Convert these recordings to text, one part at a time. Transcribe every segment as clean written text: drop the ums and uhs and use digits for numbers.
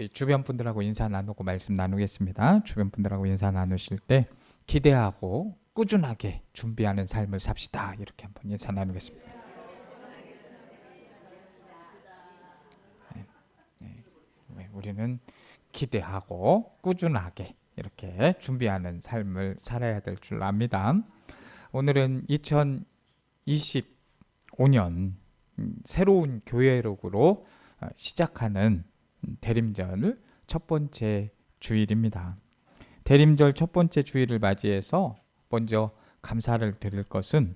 우리 주변 분들하고 인사 나누고 말씀 나누겠습니다. 주변 분들하고 인사 나누실 때 기대하고 꾸준하게 준비하는 삶을 삽시다. 이렇게 한번 인사 나누겠습니다. 우리는 기대하고 꾸준하게 이렇게 준비하는 삶을 살아야 될 줄 압니다. 오늘은 2025년 새로운 교회록으로 시작하는 대림절 첫 번째 주일입니다. 대림절 첫 번째 주일을 맞이해서 먼저 감사를 드릴 것은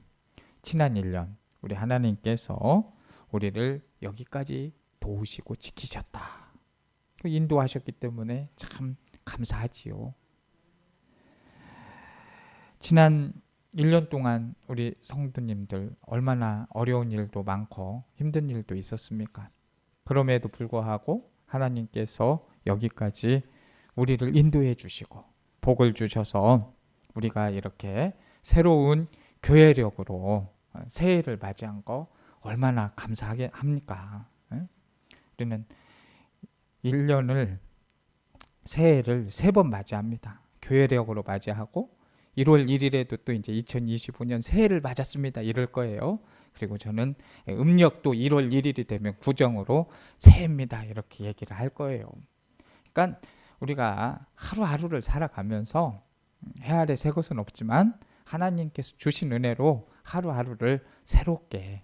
지난 1년 우리 하나님께서 우리를 여기까지 도우시고 지키셨다. 인도하셨기 때문에 참 감사하지요. 지난 1년 동안 우리 성도님들 얼마나 어려운 일도 많고 힘든 일도 있었습니까? 그럼에도 불구하고 하나님께서 여기까지 우리를 인도해 주시고 복을 주셔서 우리가 이렇게 새로운 교회력으로 새해를 맞이한 거 얼마나 감사하게 합니까? 우리는 1년을 새해를 3번 맞이합니다. 교회력으로 맞이하고 1월 1일에도 또 이제 2025년 새해를 맞았습니다. 이럴 거예요. 그리고 저는 음력도 1월 1일이 되면 구정으로 새해입니다. 이렇게 얘기를 할 거예요. 그러니까 우리가 하루하루를 살아가면서 해 아래 새 것은 없지만 하나님께서 주신 은혜로 하루하루를 새롭게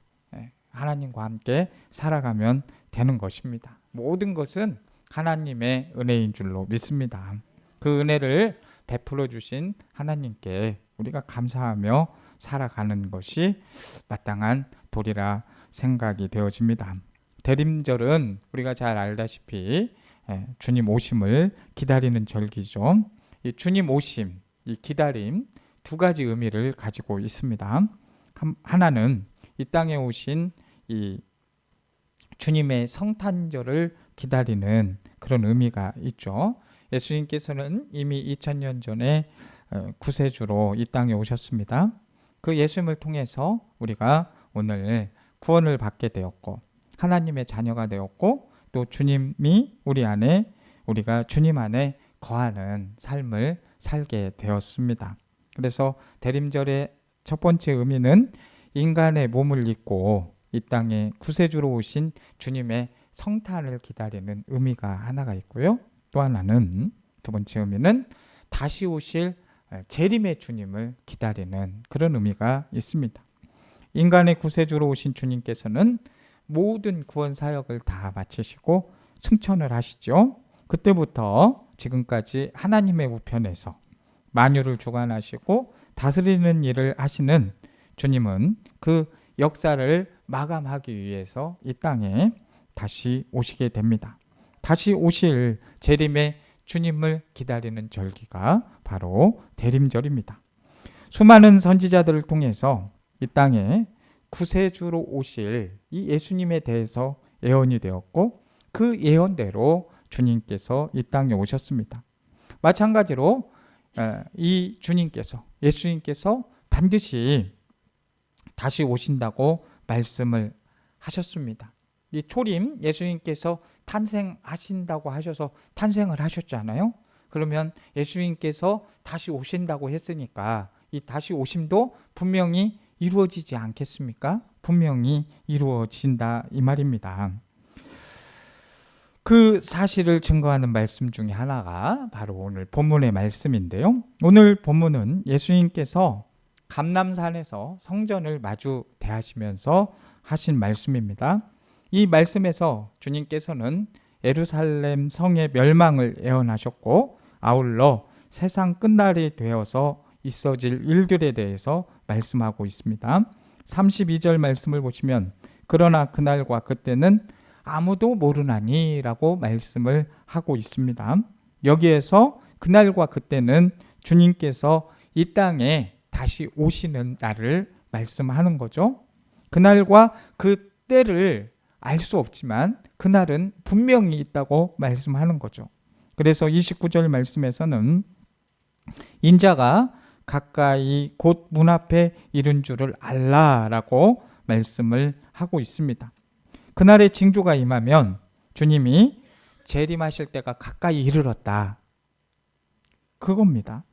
하나님과 함께 살아가면 되는 것입니다. 모든 것은 하나님의 은혜인 줄로 믿습니다. 그 은혜를 베풀어 주신 하나님께 우리가 감사하며 살아가는 것이 마땅한 도리라 생각이 되어집니다. 대림절은 우리가 잘 알다시피 주님 오심을 기다리는 절기죠. 이 주님 오심, 이 기다림 두 가지 의미를 가지고 있습니다. 하나는 이 땅에 오신 이 주님의 성탄절을 기다리는 그런 의미가 있죠. 예수님께서는 이미 2000년 전에 구세주로 이 땅에 오셨습니다. 그 예수님을 통해서 우리가 오늘 구원을 받게 되었고 하나님의 자녀가 되었고 또 주님이 우리 안에 우리가 주님 안에 거하는 삶을 살게 되었습니다. 그래서 대림절의 첫 번째 의미는 인간의 몸을 입고 이 땅에 구세주로 오신 주님의 성탄을 기다리는 의미가 하나가 있고요. 또 하나는 두 번째 의미는 다시 오실 재림의 주님을 기다리는 그런 의미가 있습니다. 인간의 구세주로 오신 주님께서는 모든 구원 사역을 다 마치시고 승천을 하시죠. 그때부터 지금까지 하나님의 우편에서 만유를 주관하시고 다스리는 일을 하시는 주님은 그 역사를 마감하기 위해서 이 땅에 다시 오시게 됩니다. 다시 오실 재림의 주님을 기다리는 절기가 바로 대림절입니다. 수많은 선지자들을 통해서 이 땅에 구세주로 오실 이 예수님에 대해서 예언이 되었고 그 예언대로 주님께서 이 땅에 오셨습니다. 마찬가지로 이 주님께서 예수님께서 반드시 다시 오신다고 말씀을 하셨습니다. 이 초림 예수님께서 탄생하신다고 하셔서 탄생을 하셨잖아요. 그러면 예수님께서 다시 오신다고 했으니까 이 다시 오심도 분명히 이루어지지 않겠습니까? 분명히 이루어진다 이 말입니다. 그 사실을 증거하는 말씀 중에 하나가 바로 오늘 본문의 말씀인데요. 오늘 본문은 예수님께서 감람산에서 성전을 마주 대하시면서 하신 말씀입니다. 이 말씀에서 주님께서는 예루살렘 성의 멸망을 예언하셨고 아울러 세상 끝날이 되어서 있어질 일들에 대해서 말씀하고 있습니다. 32절 말씀을 보시면 그러나 그날과 그때는 아무도 모르나니 라고 말씀을 하고 있습니다. 여기에서 그날과 그때는 주님께서 이 땅에 다시 오시는 날을 말씀하는 거죠. 그날과 그때를 알 수 없지만 그날은 분명히 있다고 말씀하는 거죠. 그래서 29절 말씀에서는 인자가 가까이 곧 문 앞에 이른 줄을 알라라고 말씀을 하고 있습니다. 그날의 징조가 임하면 주님이 재림하실 때가 가까이 이르렀다. 그겁니다.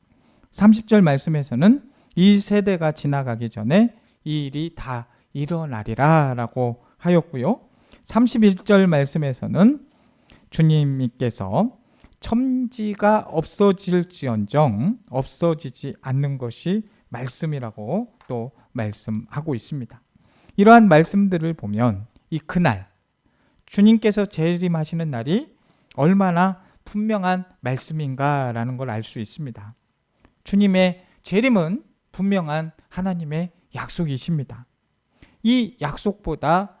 30절 말씀에서는 이 세대가 지나가기 전에 이 일이 다 일어나리라 라고 하였고요. 31절 말씀에서는 주님께서 첨지가 없어질지언정 없어지지 않는 것이 말씀이라고 또 말씀하고 있습니다. 이러한 말씀들을 보면 이 그날 주님께서 재림하시는 날이 얼마나 분명한 말씀인가라는 걸 알 수 있습니다. 주님의 재림은 분명한 하나님의 약속이십니다. 이 약속보다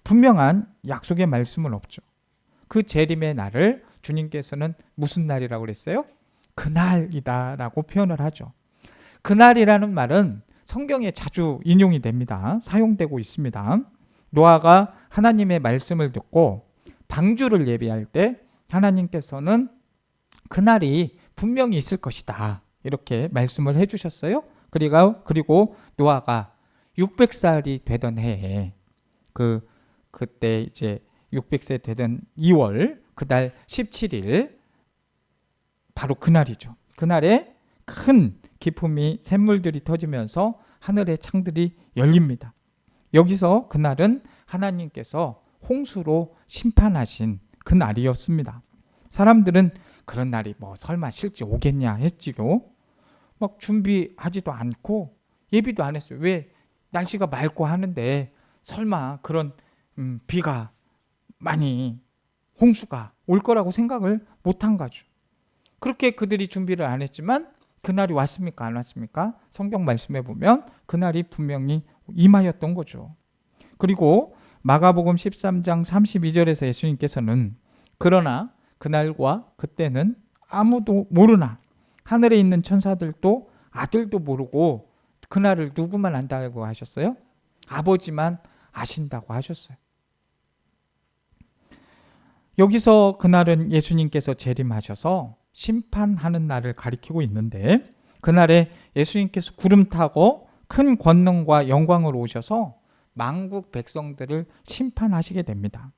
분명한 약속의 말씀은 없죠. 그 재림의 날을 주님께서는 무슨 날이라고 그랬어요? 그날이다라고 표현을 하죠. 그날이라는 말은 성경에 자주 인용이 됩니다. 사용되고 있습니다. 노아가 하나님의 말씀을 듣고 방주를 예비할 때 하나님께서는 그날이 분명히 있을 것이다 이렇게 말씀을 해주셨어요. 그리고 노아가 600살이 되던 해에 그때 이제 600세 되던 2월 그달 17일 바로 그날이죠. 그날에 큰 기품이 샘물들이 터지면서 하늘의 창들이 열립니다. 여기서 그날은 하나님께서 홍수로 심판하신 그 날이었습니다. 사람들은 그런 날이 설마 실제 오겠냐 했지요. 막 준비하지도 않고 예비도 안 했어요. 왜? 날씨가 맑고 하는데 설마 그런 비가 많이 홍수가 올 거라고 생각을 못한 거죠. 그렇게 그들이 준비를 안 했지만 그날이 왔습니까? 안 왔습니까? 성경 말씀에 보면 그날이 분명히 임하였던 거죠. 그리고 마가복음 13장 32절에서 예수님께서는 그러나 그날과 그때는 아무도 모르나 하늘에 있는 천사들도 아들도 모르고 그날을 누구만 안다고 하셨어요? 아버지만 아신다고 하셨어요. 여기서 그날은 예수님께서 재림하셔서 심판하는 날을 가리키고 있는데 그날에 예수님께서 구름 타고 큰 권능과 영광으로 오셔서 만국 백성들을 심판하시게 됩니다.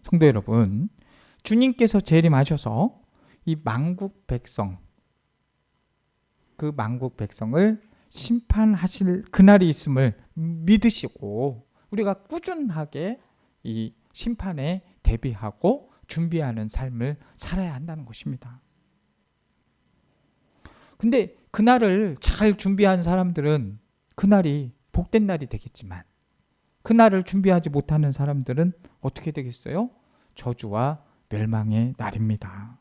성도 여러분, 주님께서 재림하셔서 이 만국 백성, 그 만국 백성을 심판하실 그날이 있음을 믿으시고 우리가 꾸준하게 이 심판에 대비하고 준비하는 삶을 살아야 한다는 것입니다. 근데 그날을 잘 준비한 사람들은 그날이 복된 날이 되겠지만 그날을 준비하지 못하는 사람들은 어떻게 되겠어요? 저주와 멸망의 날입니다.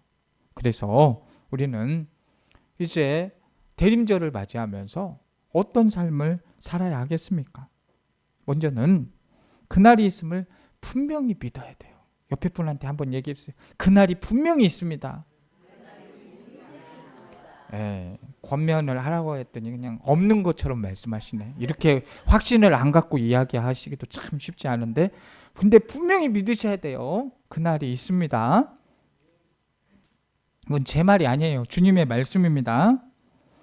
그래서 우리는 이제 대림절을 맞이하면서 어떤 삶을 살아야 하겠습니까? 먼저는 그날이 있음을 분명히 믿어야 돼요. 옆에 분한테 한번 얘기해 주세요. 그날이 분명히 있습니다. 권면을 하라고 했더니 그냥 없는 것처럼 말씀하시네. 이렇게 확신을 안 갖고 이야기하시기도 참 쉽지 않은데 근데 분명히 믿으셔야 돼요. 그날이 있습니다. 이건 제 말이 아니에요. 주님의 말씀입니다.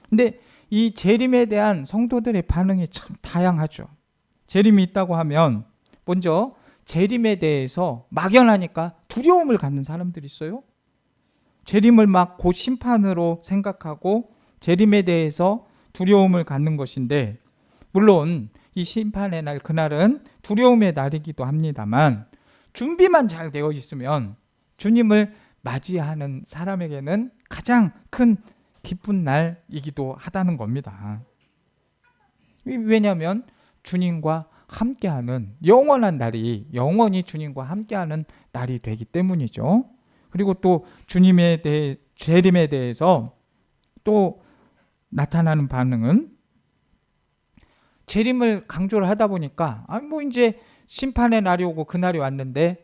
근데 이 재림에 대한 성도들의 반응이 참 다양하죠. 재림이 있다고 하면 먼저 재림에 대해서 막연하니까 두려움을 갖는 사람들이 있어요. 재림을 막 곧 심판으로 생각하고 재림에 대해서 두려움을 갖는 것인데 물론 이 심판의 날 그날은 두려움의 날이기도 합니다만 준비만 잘 되어 있으면 주님을 맞이하는 사람에게는 가장 큰 기쁜 날이기도 하다는 겁니다. 왜냐하면 주님과 함께하는 영원한 날이 영원히 주님과 함께하는 날이 되기 때문이죠. 그리고 또 주님에 대해 재림에 대해서 또 나타나는 반응은 재림을 강조를 하다 보니까 이제 심판의 날이 오고 그날이 왔는데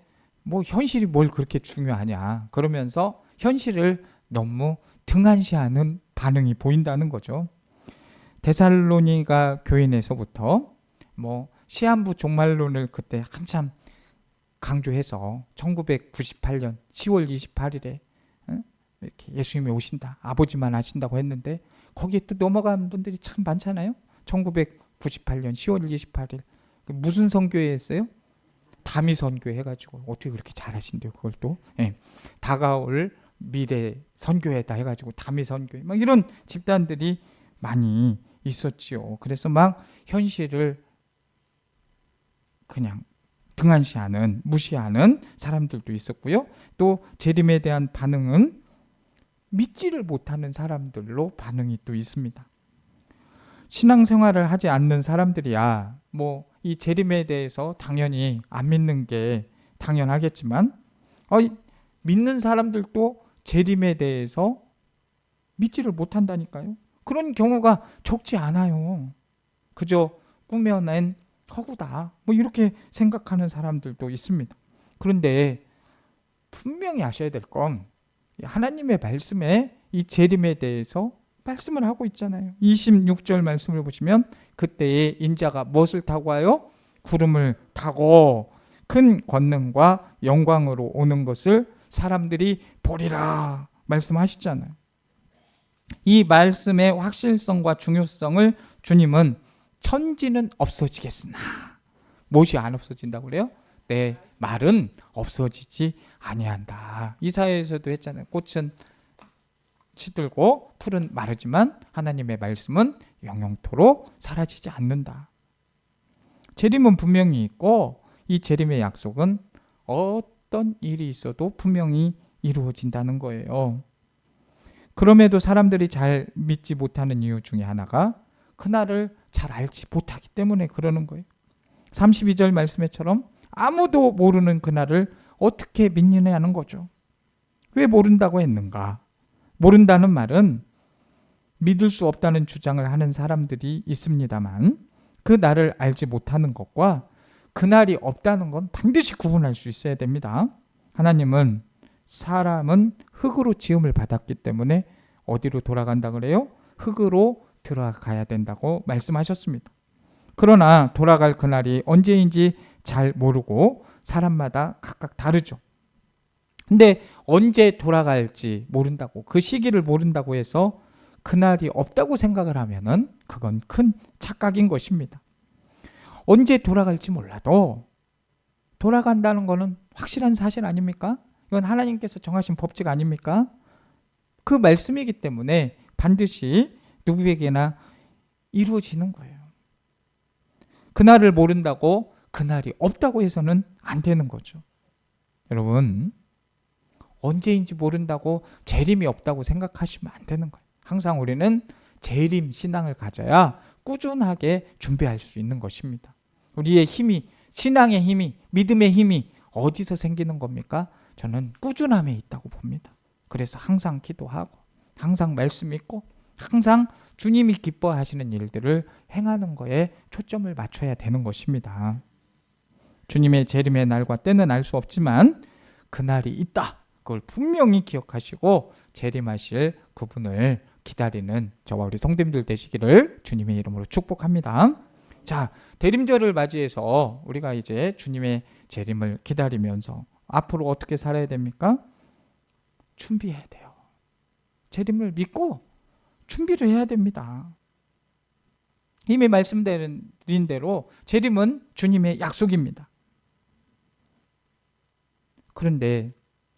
현실이 뭘 그렇게 중요하냐 그러면서 현실을 너무 등한시하는 반응이 보인다는 거죠. 데살로니가 교인에서부터 시한부 종말론을 그때 한참 강조해서 1998년 10월 28일에 이렇게 예수님이 오신다. 아버지만 아신다고 했는데 거기에 또 넘어간 분들이 참 많잖아요. 1998년 10월 28일 무슨 선교회 했어요? 다미 선교 해가지고 어떻게 그렇게 잘하신대요. 그걸 또 다가올 미래 선교회다 해가지고 다미 선교회 막 이런 집단들이 많이 있었지요. 그래서 막 현실을 그냥 등한시하는 무시하는 사람들도 있었고요. 또 재림에 대한 반응은 믿지를 못하는 사람들로 반응이 또 있습니다. 신앙생활을 하지 않는 사람들이야 뭐 이 재림에 대해서 당연히 안 믿는 게 당연하겠지만 믿는 사람들도 재림에 대해서 믿지를 못한다니까요. 그런 경우가 적지 않아요. 그저 꾸며낸 허구다 뭐 이렇게 생각하는 사람들도 있습니다. 그런데 분명히 아셔야 될 건 하나님의 말씀에 이 재림에 대해서 말씀을 하고 있잖아요. 26절 말씀을 보시면 그때에 인자가 무엇을 타고 와요? 구름을 타고 큰 권능과 영광으로 오는 것을 사람들이 보리라 말씀하시잖아요. 이 말씀의 확실성과 중요성을 주님은 천지는 없어지겠으나 무엇이 안 없어진다고 그래요? 내 말은 없어지지 아니한다. 이사야에서도 했잖아요. 꽃은 시들고 풀은 마르지만 하나님의 말씀은 영영토록 사라지지 않는다. 재림은 분명히 있고 이 재림의 약속은 어떤 일이 있어도 분명히 이루어진다는 거예요. 그럼에도 사람들이 잘 믿지 못하는 이유 중에 하나가 그날을 잘 알지 못하기 때문에 그러는 거예요. 32절 말씀에처럼 아무도 모르는 그날을 어떻게 믿느냐는 거죠. 왜 모른다고 했는가? 모른다는 말은 믿을 수 없다는 주장을 하는 사람들이 있습니다만 그 날을 알지 못하는 것과 그날이 없다는 건 반드시 구분할 수 있어야 됩니다. 하나님은 사람은 흙으로 지음을 받았기 때문에 어디로 돌아간다 그래요? 흙으로 들어가야 된다고 말씀하셨습니다. 그러나 돌아갈 그날이 언제인지 잘 모르고 사람마다 각각 다르죠. 근데 언제 돌아갈지 모른다고 그 시기를 모른다고 해서 그날이 없다고 생각을 하면은 그건 큰 착각인 것입니다. 언제 돌아갈지 몰라도 돌아간다는 것은 확실한 사실 아닙니까? 이건 하나님께서 정하신 법칙 아닙니까? 그 말씀이기 때문에 반드시 누구에게나 이루어지는 거예요. 그날을 모른다고 그날이 없다고 해서는 안 되는 거죠. 여러분, 언제인지 모른다고 재림이 없다고 생각하시면 안 되는 거예요. 항상 우리는 재림 신앙을 가져야 꾸준하게 준비할 수 있는 것입니다. 우리의 힘이, 신앙의 힘이, 믿음의 힘이 어디서 생기는 겁니까? 저는 꾸준함에 있다고 봅니다. 그래서 항상 기도하고 항상 말씀 읽고 항상 주님이 기뻐하시는 일들을 행하는 거에 초점을 맞춰야 되는 것입니다. 주님의 재림의 날과 때는 알 수 없지만 그날이 있다. 그걸 분명히 기억하시고 재림하실 그분을 기다리는 저와 우리 성도님들 되시기를 주님의 이름으로 축복합니다. 자, 대림절을 맞이해서 우리가 이제 주님의 재림을 기다리면서 앞으로 어떻게 살아야 됩니까? 준비해야 돼요. 재림을 믿고 준비를 해야 됩니다. 이미 말씀드린 대로 재림은 주님의 약속입니다. 그런데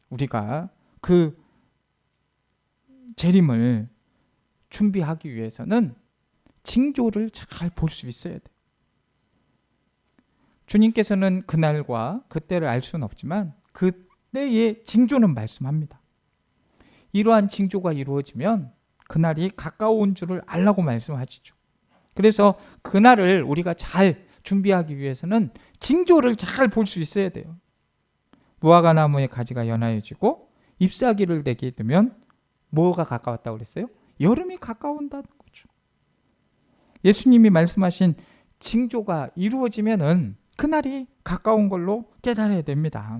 우리가 그 재림을 준비하기 위해서는 징조를 잘 볼 수 있어야 돼요. 주님께서는 그날과 그때를 알 수는 없지만 그때의 징조는 말씀합니다. 이러한 징조가 이루어지면 그날이 가까운 줄을 알라고 말씀하시죠. 그래서 그날을 우리가 잘 준비하기 위해서는 징조를 잘 볼 수 있어야 돼요. 무화과 나무의 가지가 연하여지고 잎사귀를 내게 되면 뭐가 가까웠다고 그랬어요? 여름이 가까운다는 거죠. 예수님이 말씀하신 징조가 이루어지면은 그날이 가까운 걸로 깨달아야 됩니다.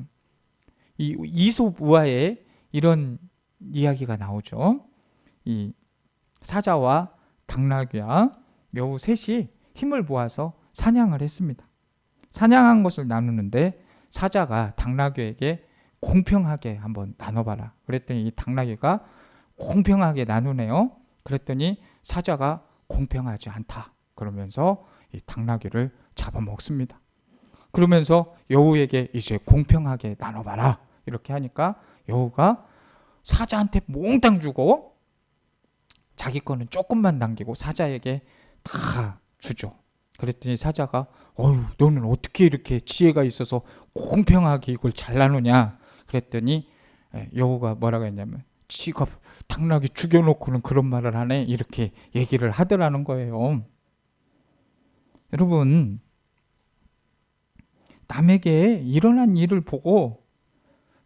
이 이솝 우화에 이런 이야기가 나오죠. 이 사자와 당나귀와 여우 셋이 힘을 모아서 사냥을 했습니다. 사냥한 것을 나누는데 사자가 당나귀에게 공평하게 한번 나눠봐라. 그랬더니 이 당나귀가 공평하게 나누네요. 그랬더니 사자가 공평하지 않다. 그러면서 이 당나귀를 잡아먹습니다. 그러면서 여우에게 이제 공평하게 나눠봐라 이렇게 하니까 여우가 사자한테 몽땅 주고 자기 거는 조금만 남기고 사자에게 다 주죠. 그랬더니 사자가 어휴 너는 어떻게 이렇게 지혜가 있어서 공평하게 이걸 잘 나누냐 그랬더니 여우가 뭐라고 했냐면 지가 당나귀 죽여놓고는 그런 말을 하네 이렇게 얘기를 하더라는 거예요. 여러분 남에게 일어난 일을 보고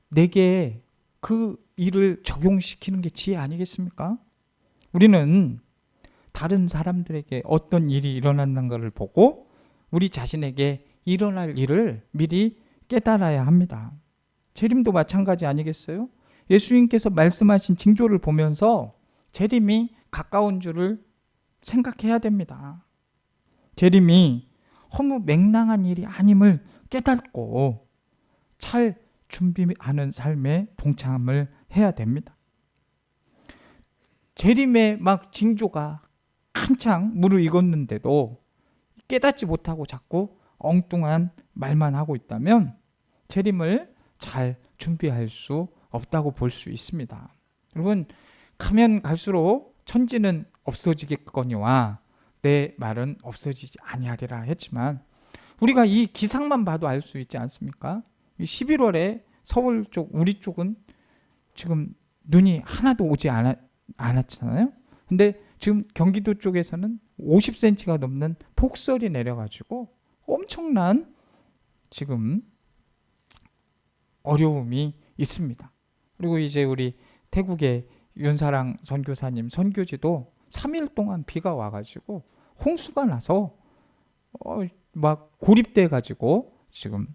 내게 그 일을 적용시키는 게 지혜 아니겠습니까? 우리는 다른 사람들에게 어떤 일이 일어났는 것을 보고 우리 자신에게 일어날 일을 미리 깨달아야 합니다. 재림도 마찬가지 아니겠어요? 예수님께서 말씀하신 징조를 보면서 재림이 가까운 줄을 생각해야 됩니다. 재림이 허무 맹랑한 일이 아님을 깨닫고 잘 준비하는 삶에 동참을 해야 됩니다. 재림의 막 징조가 한창 무르익었는데도 깨닫지 못하고 자꾸 엉뚱한 말만 하고 있다면 재림을 잘 준비할 수 없다고 볼 수 있습니다. 여러분 가면 갈수록 천지는 없어지겠거니와 내 말은 없어지지 아니하리라 했지만 우리가 이 기상만 봐도 알 수 있지 않습니까? 11월에 서울 쪽 우리 쪽은 지금 눈이 하나도 오지 않았잖아요. 근데 지금 경기도 쪽에서는 50cm가 넘는 폭설이 내려가지고 엄청난 지금 어려움이 있습니다. 그리고 이제 우리 태국의 윤사랑 선교사님 선교지도 3일 동안 비가 와가지고 홍수가 나서 막 고립돼 가지고 지금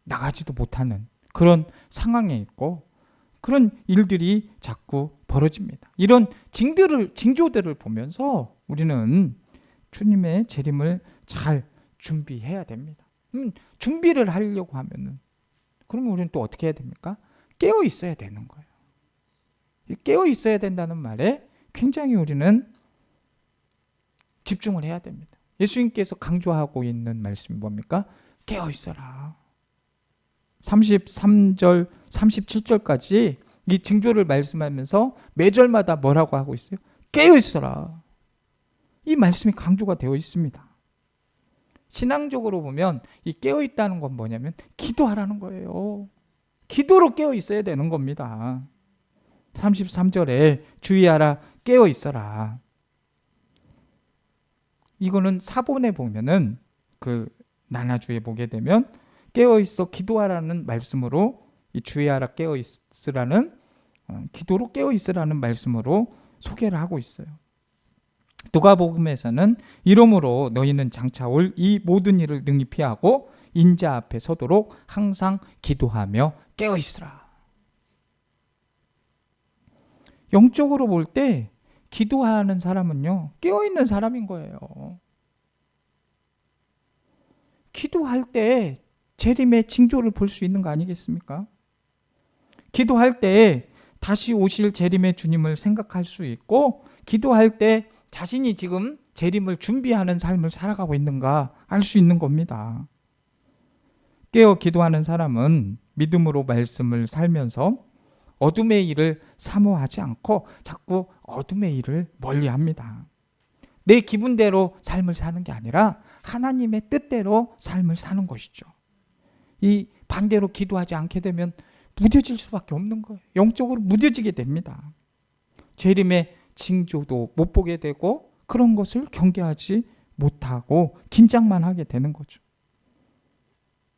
나가지도 못하는 그런 상황에 있고 그런 일들이 자꾸 벌어집니다. 이런 징조들을 보면서 우리는 주님의 재림을 잘 준비해야 됩니다. 준비를 하려고 하면은 그러면 우리는 또 어떻게 해야 됩니까? 깨어 있어야 되는 거예요. 깨어 있어야 된다는 말에 굉장히 우리는 집중을 해야 됩니다. 예수님께서 강조하고 있는 말씀이 뭡니까? 깨어 있어라. 33절, 37절까지 이 징조를 말씀하면서 매절마다 뭐라고 하고 있어요? 깨어 있어라. 이 말씀이 강조가 되어 있습니다. 신앙적으로 보면 이 깨어 있다는 건 뭐냐면 기도하라는 거예요. 기도로 깨어 있어야 되는 겁니다. 33절에 주의하라 깨어 있어라. 이거는 사본에 보면은 그 나나주에 보게 되면 깨어 있어 기도하라는 말씀으로 이 주의하라 깨어 있으라는 기도로 깨어 있으라는 말씀으로 소개를 하고 있어요. 누가복음에서는 이러므로 너희는 장차 올 이 모든 일을 능히 피하고 인자 앞에 서도록 항상 기도하며 깨어 있으라. 영적으로 볼 때 기도하는 사람은요 깨어 있는 사람인 거예요. 기도할 때 재림의 징조를 볼 수 있는 거 아니겠습니까? 기도할 때 다시 오실 재림의 주님을 생각할 수 있고 기도할 때 자신이 지금 재림을 준비하는 삶을 살아가고 있는가 알 수 있는 겁니다. 깨어 기도하는 사람은 믿음으로 말씀을 살면서 어둠의 일을 사모하지 않고 자꾸 어둠의 일을 멀리합니다. 내 기분대로 삶을 사는 게 아니라 하나님의 뜻대로 삶을 사는 것이죠. 이 반대로 기도하지 않게 되면 무뎌질 수밖에 없는 거예요. 영적으로 무뎌지게 됩니다. 재림의 징조도 못 보게 되고 그런 것을 경계하지 못하고 긴장만 하게 되는 거죠.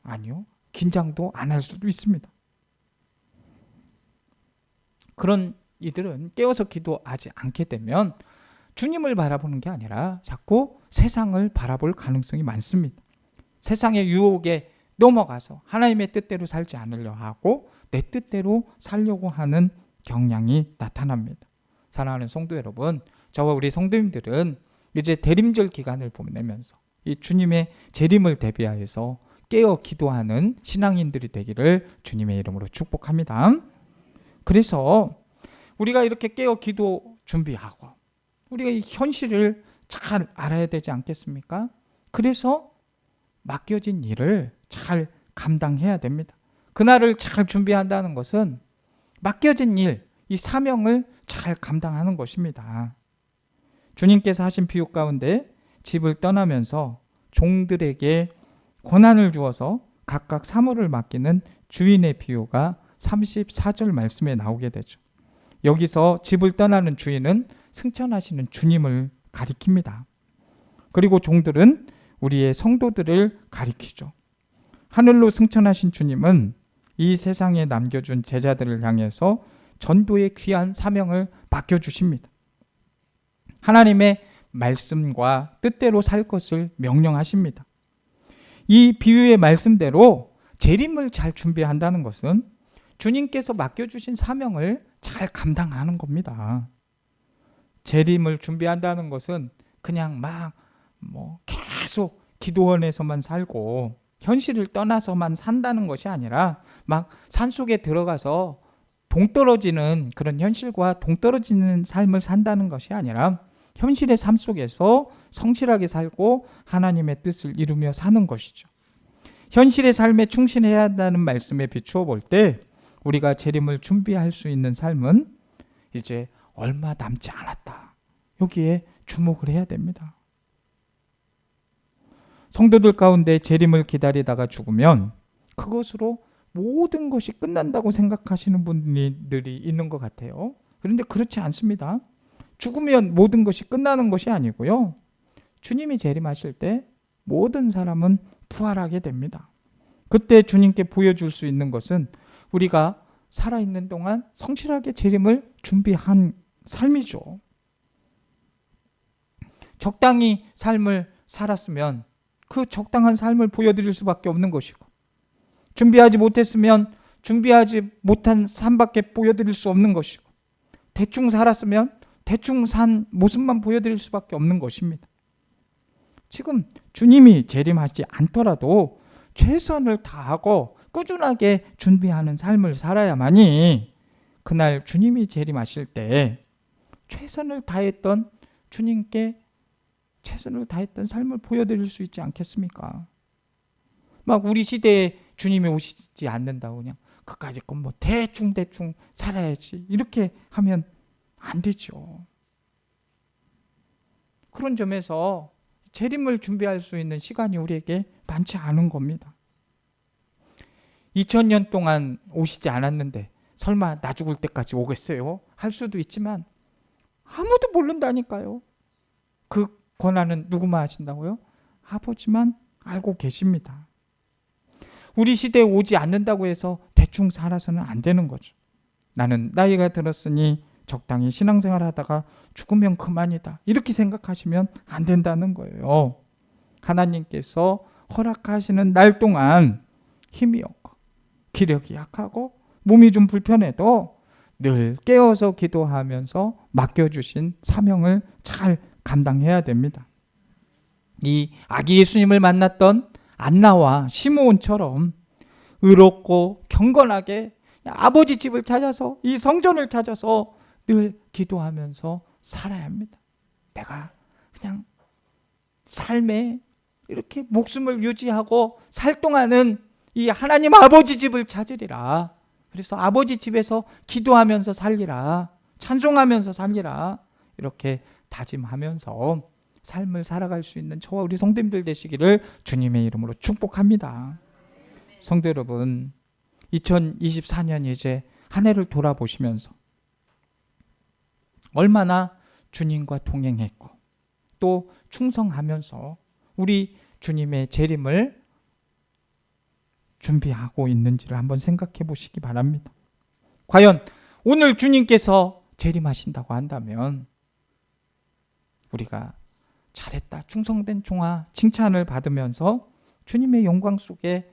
아니요. 긴장도 안 할 수도 있습니다. 그런 이들은 깨어서 기도하지 않게 되면 주님을 바라보는 게 아니라 자꾸 세상을 바라볼 가능성이 많습니다. 세상의 유혹에 넘어가서 하나님의 뜻대로 살지 않으려 하고 내 뜻대로 살려고 하는 경향이 나타납니다. 사랑하는 성도 여러분, 저와 우리 성도님들은 이제 대림절 기간을 보내면서 이 주님의 재림을 대비하여서 깨어 기도하는 신앙인들이 되기를 주님의 이름으로 축복합니다. 그래서 우리가 이렇게 깨어 기도 준비하고 우리가 이 현실을 잘 알아야 되지 않겠습니까? 그래서 맡겨진 일을 잘 감당해야 됩니다. 그날을 잘 준비한다는 것은 맡겨진 일, 이 사명을 잘 감당하는 것입니다. 주님께서 하신 비유 가운데 집을 떠나면서 종들에게 권한을 주어서 각각 사물을 맡기는 주인의 비유가 34절 말씀에 나오게 되죠. 여기서 집을 떠나는 주인은 승천하시는 주님을 가리킵니다. 그리고 종들은 우리의 성도들을 가리키죠. 하늘로 승천하신 주님은 이 세상에 남겨준 제자들을 향해서 전도의 귀한 사명을 맡겨주십니다. 하나님의 말씀과 뜻대로 살 것을 명령하십니다. 이 비유의 말씀대로 재림을 잘 준비한다는 것은 주님께서 맡겨주신 사명을 잘 감당하는 겁니다. 재림을 준비한다는 것은 그냥 계속 기도원에서만 살고 현실을 떠나서만 산다는 것이 아니라 막 산속에 들어가서 동떨어지는 그런 현실과 동떨어지는 삶을 산다는 것이 아니라 현실의 삶 속에서 성실하게 살고 하나님의 뜻을 이루며 사는 것이죠. 현실의 삶에 충실해야 한다는 말씀에 비추어 볼 때 우리가 재림을 준비할 수 있는 삶은 이제 얼마 남지 않았다. 여기에 주목을 해야 됩니다. 성도들 가운데 재림을 기다리다가 죽으면 그것으로 모든 것이 끝난다고 생각하시는 분들이 있는 것 같아요. 그런데 그렇지 않습니다. 죽으면 모든 것이 끝나는 것이 아니고요. 주님이 재림하실 때 모든 사람은 부활하게 됩니다. 그때 주님께 보여줄 수 있는 것은 우리가 살아있는 동안 성실하게 재림을 준비한 삶이죠. 적당히 삶을 살았으면 그 적당한 삶을 보여드릴 수밖에 없는 것이고, 준비하지 못했으면 준비하지 못한 삶밖에 보여드릴 수 없는 것이고, 대충 살았으면 대충 산 모습만 보여드릴 수밖에 없는 것입니다. 지금 주님이 재림하지 않더라도 최선을 다하고 꾸준하게 준비하는 삶을 살아야만이 그날 주님이 재림하실 때 최선을 다했던 주님께 최선을 다했던 삶을 보여드릴 수 있지 않겠습니까? 막 우리 시대에 주님이 오시지 않는다고 그냥 그까짓 건 뭐 대충 살아야지 이렇게 하면 안 되죠. 그런 점에서 재림을 준비할 수 있는 시간이 우리에게 많지 않은 겁니다. 2000년 동안 오시지 않았는데 설마 나 죽을 때까지 오겠어요? 할 수도 있지만 아무도 모른다니까요. 그 권한은 누구만 하신다고요? 아버지만 알고 계십니다. 우리 시대에 오지 않는다고 해서 대충 살아서는 안 되는 거죠. 나는 나이가 들었으니 적당히 신앙생활 하다가 죽으면 그만이다. 이렇게 생각하시면 안 된다는 거예요. 하나님께서 허락하시는 날 동안 힘이 없고 기력이 약하고 몸이 좀 불편해도 늘 깨어서 기도하면서 맡겨주신 사명을 잘 감당해야 됩니다. 이 아기 예수님을 만났던 안나와 시므온처럼 의롭고 경건하게 아버지 집을 찾아서 이 성전을 찾아서 늘 기도하면서 살아야 합니다. 내가 그냥 삶에 이렇게 목숨을 유지하고 살 동안은 이 하나님 아버지 집을 찾으리라. 그래서 아버지 집에서 기도하면서 살리라. 찬송하면서 살리라. 이렇게 다짐하면서 삶을 살아갈 수 있는 저와 우리 성도님들 되시기를 주님의 이름으로 축복합니다. 성도 여러분, 2024년 이제 한 해를 돌아보시면서 얼마나 주님과 동행했고 또 충성하면서 우리 주님의 재림을 준비하고 있는지를 한번 생각해 보시기 바랍니다. 과연 오늘 주님께서 재림하신다고 한다면 우리가 잘했다, 충성된 종아 칭찬을 받으면서 주님의 영광 속에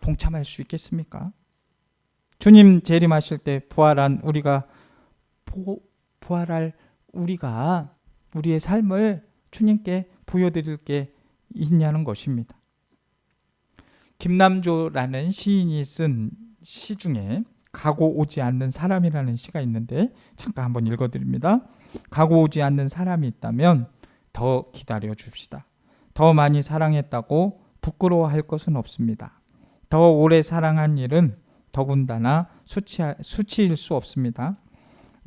동참할 수 있겠습니까? 주님 재림하실 때 부활한 우리가 부활할 우리가 우리의 삶을 주님께 보여드릴 게 있냐는 것입니다. 김남조라는 시인이 쓴 시 중에 가고 오지 않는 사람이라는 시가 있는데 잠깐 한번 읽어드립니다. 가고 오지 않는 사람이 있다면 더 기다려 줍시다. 더 많이 사랑했다고 부끄러워할 것은 없습니다. 더 오래 사랑한 일은 더군다나 수치일 수 없습니다.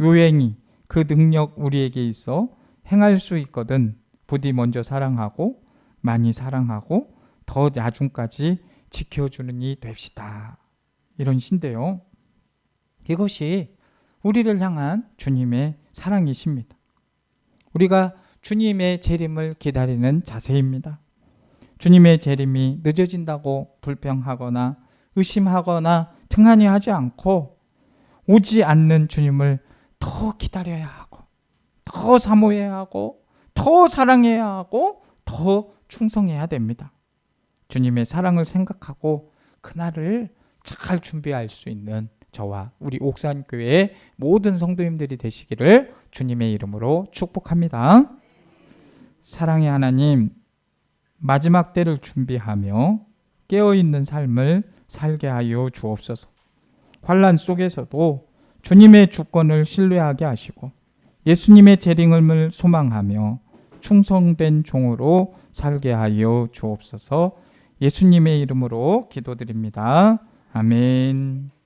요행이 그 능력 우리에게 있어 행할 수 있거든 부디 먼저 사랑하고 많이 사랑하고 더 나중까지 지켜주는 이 됩시다. 이런 시인데요. 이것이 우리를 향한 주님의 사랑이십니다. 우리가 주님의 재림을 기다리는 자세입니다. 주님의 재림이 늦어진다고 불평하거나 의심하거나 등한히 하지 않고 오지 않는 주님을 더 기다려야 하고 더 사모해야 하고 더 사랑해야 하고 더 충성해야 됩니다. 주님의 사랑을 생각하고 그날을 잘 준비할 수 있는 저와 우리 옥산교회의 모든 성도님들이 되시기를 주님의 이름으로 축복합니다. 사랑의 하나님, 마지막 때를 준비하며 깨어있는 삶을 살게 하여 주옵소서. 환난 속에서도 주님의 주권을 신뢰하게 하시고 예수님의 재림을 소망하며 충성된 종으로 살게 하여 주옵소서. 예수님의 이름으로 기도드립니다. 아멘.